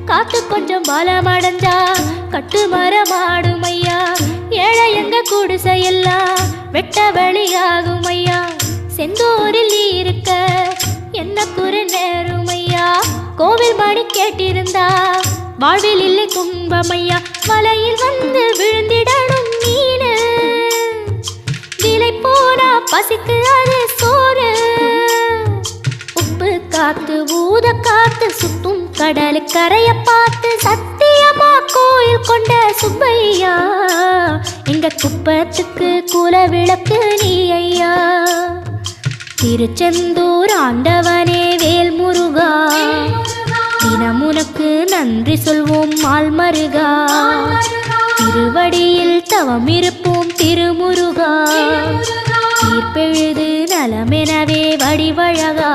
காத்து கொஞ்சம் பலமடைஞ்சா கட்டு மரமாடும் ஐயா. ஏழை எங்க குடிசையெல்லாம் வெட்ட வெளியாகும் ஐயா. செந்தூரில் நீ இருக்க என்ன குறை நேரும் ஐயா. கோவில் மணி கேட்டிருந்தா வாழ்வில் இல்லை கும்பமையா. வலையில் வந்து விழுந்திடணும் மீனு, விலை போனா பசிக்கு அது சோறு. உப்பு காத்து ஊத காத்து சுத்தும் கடலு கரைய பார்த்து சத்தியமா கோயில் கொண்ட சுப்பையா. எங்க குப்பத்துக்கு குல விளக்கு நீ ஐயா. திருச்செந்தூர் ஆண்டவனே வேல் முருகா, தினம் உனக்கு நன்றி சொல்வோம் மால்மருகா. திருவடியில் தவம் இருப்போம் திருமுருகா. தீர்ப்பெழுது நலமெனவே வடிவழகா.